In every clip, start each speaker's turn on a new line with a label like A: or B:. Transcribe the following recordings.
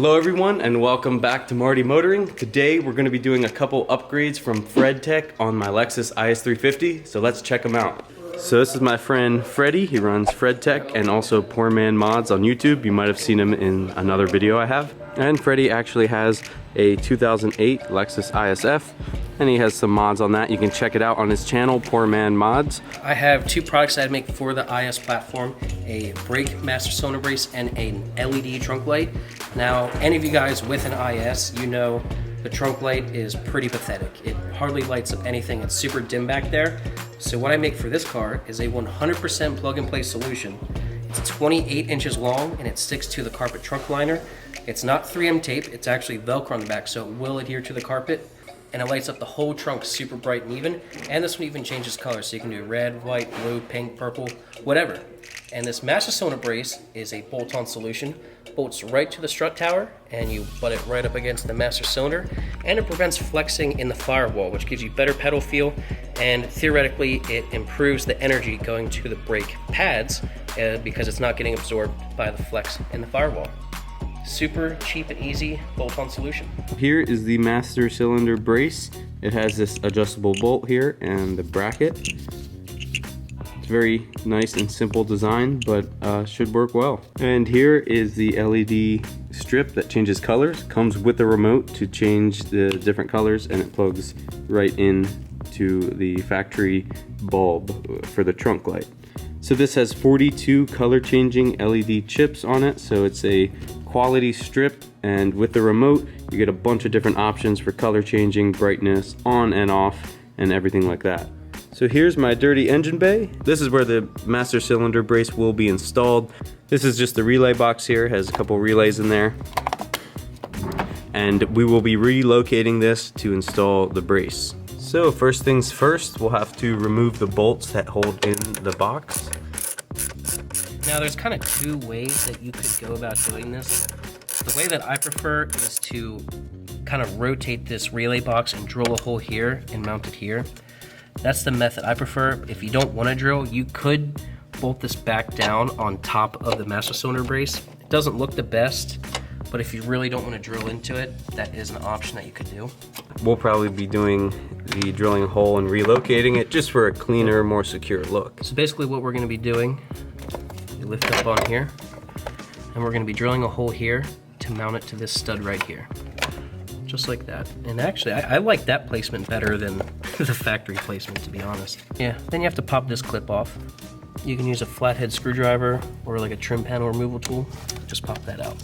A: Hello everyone and welcome back to Marty Motoring. Today we're going to be doing a couple upgrades from FredTech on my Lexus IS350, so let's check them out. So this is my friend Freddy. He runs FredTech and also PoorManMods on YouTube. You might have seen him in another video I have. And Freddy actually has a 2008 Lexus ISF and he has some mods on that. You can check it out on his channel, PoorManMods.
B: I have two products that I make for the IS platform, a brake master cylinder brace and an LED trunk light. Now, any of you guys with an IS, you know the trunk light is pretty pathetic. It hardly lights up anything. It's super dim back there. So what I make for this car is a 100% plug-and-play solution. It's 28 inches long and it sticks to the carpet trunk liner. It's not 3M tape, it's actually Velcro on the back, so it will adhere to the carpet. And it lights up the whole trunk super bright and even. And this one even changes color, so you can do red, white, blue, pink, purple, whatever. And this master cylinder brace is a bolt-on solution. Bolts right to the strut tower, and you butt it right up against the master cylinder. And it prevents flexing in the firewall, which gives you better pedal feel. And theoretically, it improves the energy going to the brake pads because it's not getting absorbed by the flex in the firewall. Super cheap and easy bolt-on solution.
A: Here is the master cylinder brace. It has this adjustable bolt here and the bracket. It's very nice and simple design, but should work well. And here is the LED strip that changes colors. Comes with a remote to change the different colors, and it plugs right in to the factory bulb for the trunk light. So this has 42 color changing LED chips on it, so it's a quality strip, and with the remote you get a bunch of different options for color changing, brightness, on and off, and everything like that. So here's my dirty engine bay. This is where the master cylinder brace will be installed. This is just the relay box here, it has a couple relays in there. And we will be relocating this to install the brace. So first things first, we'll have to remove the bolts that hold in the box.
B: Now there's kind of two ways that you could go about doing this. The way that I prefer is to kind of rotate this relay box and drill a hole here and mount it here. That's the method I prefer. If you don't want to drill, you could bolt this back down on top of the master cylinder brace. It doesn't look the best, but if you really don't want to drill into it, that is an option that you could do.
A: We'll probably be doing the drilling a hole and relocating it just for a cleaner, more secure look.
B: So basically what we're going to be doing, you lift up on here, and we're going to be drilling a hole here to mount it to this stud right here. Just like that. And actually, I like that placement better than the factory placement, to be honest. Yeah, then you have to pop this clip off. You can use a flathead screwdriver or like a trim panel removal tool. Just pop that out.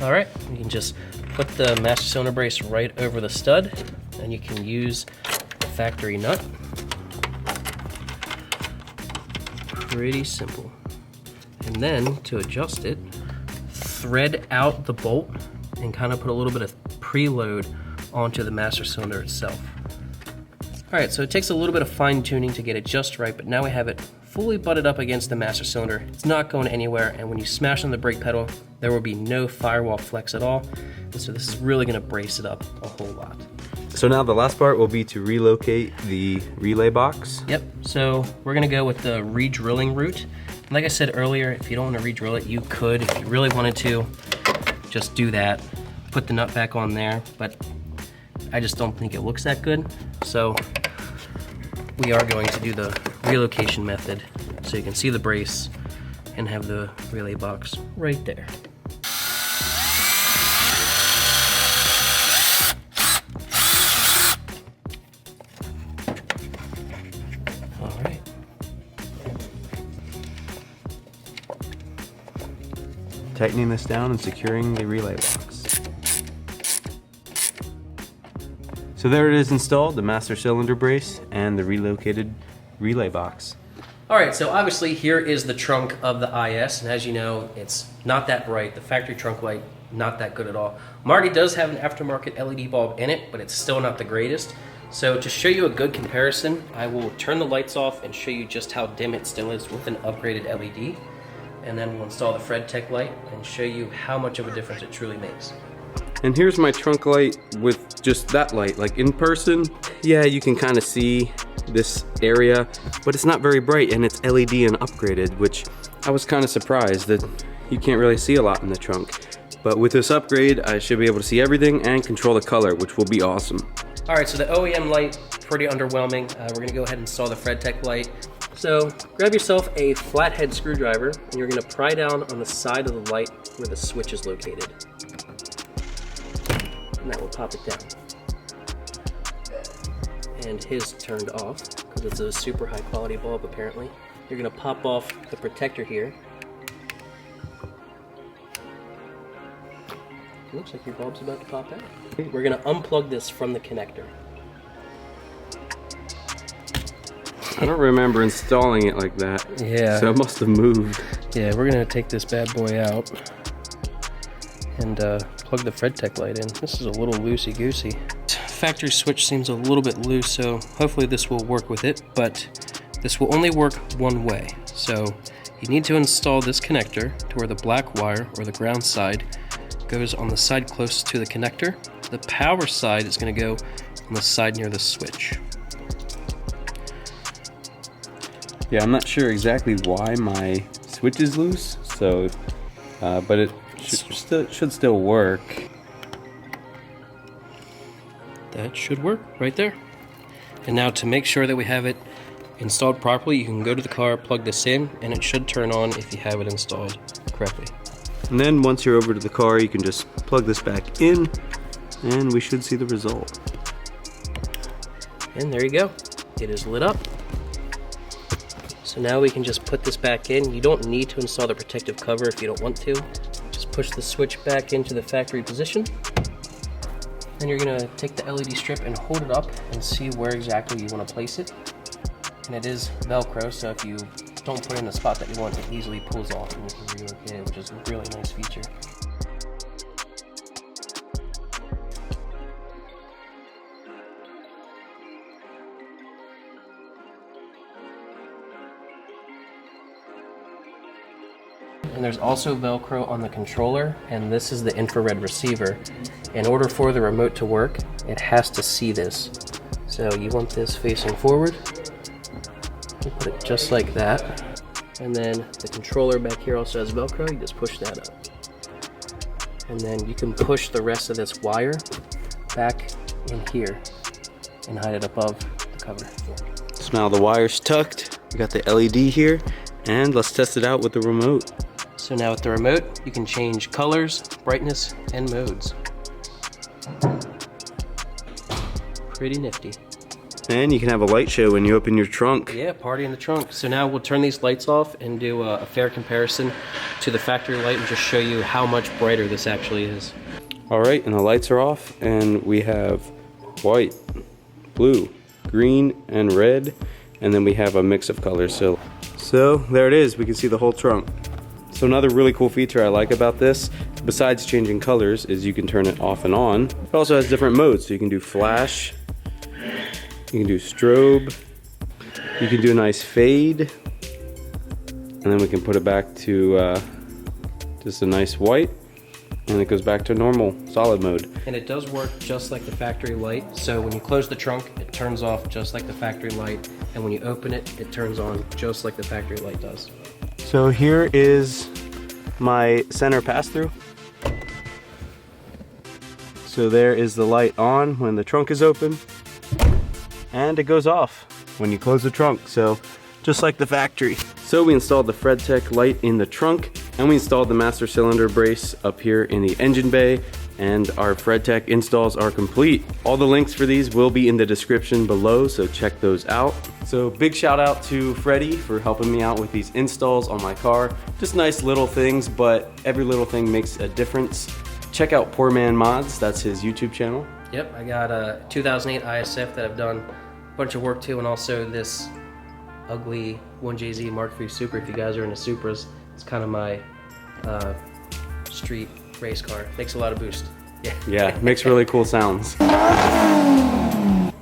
B: All right, you can just put the master cylinder brace right over the stud, and you can use the factory nut. Pretty simple. And then to adjust it, thread out the bolt and kind of put a little bit of preload onto the master cylinder itself. All right, so it takes a little bit of fine tuning to get it just right, but now we have it fully butted up against the master cylinder. It's not going anywhere, and when you smash on the brake pedal, there will be no firewall flex at all. And so this is really gonna brace it up a whole lot.
A: So now the last part will be to relocate the relay box.
B: Yep, so we're gonna go with the re-drilling route. And like I said earlier, if you don't wanna re-drill it, you could, if you really wanted to, just do that. Put the nut back on there, but I just don't think it looks that good. So we are going to do the relocation method so you can see the brace and have the relay box right there. All right.
A: Tightening this down and securing the relay box. So there it is installed, the master cylinder brace and the relocated relay box.
B: All right, so obviously here is the trunk of the IS, and as you know, it's not that bright. The factory trunk light, not that good at all. Marty does have an aftermarket LED bulb in it, but it's still not the greatest. So to show you a good comparison, I will turn the lights off and show you just how dim it still is with an upgraded LED. And then we'll install the FredTech light and show you how much of a difference it truly makes.
A: And here's my trunk light with just that light. Like in person, yeah, you can kind of see this area, but it's not very bright, and it's LED and upgraded, which I was kind of surprised that you can't really see a lot in the trunk. But with this upgrade, I should be able to see everything and control the color, which will be awesome.
B: All right, so the OEM light, pretty underwhelming. We're gonna go ahead and install the FredTech light. So grab yourself a flathead screwdriver and you're gonna pry down on the side of the light where the switch is located. And that will pop it down. And his turned off because it's a super high quality bulb apparently. You're gonna pop off the protector here. It looks like your bulb's about to pop out. We're gonna unplug this from the connector.
A: I don't remember installing it like that.
B: Yeah.
A: So it must have moved.
B: Yeah, we're gonna take this bad boy out and plug the FredTech light in. This is a little loosey-goosey. Factory switch seems a little bit loose, so hopefully this will work with it, but this will only work one way. So you need to install this connector to where the black wire or the ground side goes on the side closest to the connector. The power side is going to go on the side near the switch.
A: Yeah, I'm not sure exactly why my switch is loose, so, but it should still work.
B: That should work right there. And now to make sure that we have it installed properly, you can go to the car, plug this in, and it should turn on if you have it installed correctly.
A: And then once you're over to the car, you can just plug this back in and we should see the result.
B: And there you go. It is lit up. So now we can just put this back in. You don't need to install the protective cover if you don't want to. Just push the switch back into the factory position. Then you're gonna take the LED strip and hold it up and see where exactly you want to place it. And it is Velcro, so if you don't put it in the spot that you want, it easily pulls off and you can relocate it, which is a really nice feature. And there's also Velcro on the controller, and this is the infrared receiver. In order for the remote to work, it has to see this. So you want this facing forward. You put it just like that. And then the controller back here also has Velcro. You just push that up. And then you can push the rest of this wire back in here and hide it above the cover.
A: So now the wire's tucked. We got the LED here, and let's test it out with the remote.
B: So now with the remote, you can change colors, brightness, and modes. Pretty nifty.
A: And you can have a light show when you open your trunk.
B: Yeah, party in the trunk. So now we'll turn these lights off and do a fair comparison to the factory light and just show you how much brighter this actually is.
A: All right, and the lights are off, and we have white, blue, green, and red, and then we have a mix of colors. So there it is. We can see the whole trunk. So another really cool feature I like about this, besides changing colors, is you can turn it off and on. It also has different modes, so you can do flash, you can do strobe, you can do a nice fade, and then we can put it back to just a nice white, and it goes back to normal solid mode.
B: And it does work just like the factory light. So when you close the trunk, it turns off just like the factory light, and when you open it, it turns on just like the factory light does.
A: So here is my center pass-through. So there is the light on when the trunk is open, and it goes off when you close the trunk, so just like the factory. So we installed the FredTech light in the trunk, and we installed the master cylinder brace up here in the engine bay, and our FredTech installs are complete. All the links for these will be in the description below, so check those out. So big shout out to Freddy for helping me out with these installs on my car. Just nice little things, but every little thing makes a difference. Check out PoorManMods, that's his YouTube channel.
B: Yep, I got a 2008 ISF that I've done a bunch of work to, and also this ugly 1JZ Mark III Super. If you guys are into Supras, it's kind of my street race car. Makes a lot of boost.
A: Yeah, makes really cool sounds.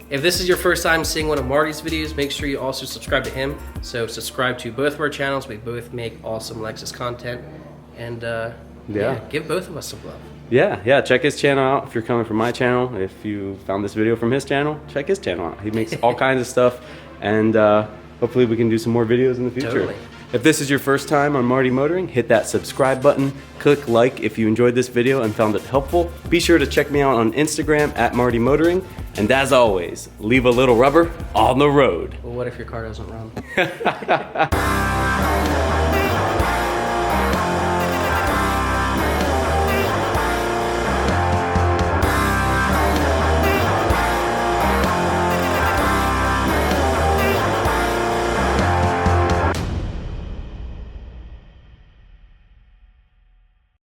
B: If this is your first time seeing one of Marty's videos, make sure you also subscribe to him. So subscribe to both of our channels. We both make awesome Lexus content, and yeah, give both of us some love.
A: Yeah, check his channel out if you're coming from my channel. If you found this video from his channel, check his channel out. He makes all kinds of stuff, and hopefully we can do some more videos in the future.
B: Totally.
A: If this is your first time on Marty Motoring, hit that subscribe button, click like if you enjoyed this video and found it helpful. Be sure to check me out on Instagram at Marty Motoring. And as always, leave a little rubber on the road.
B: Well, what if your car doesn't run?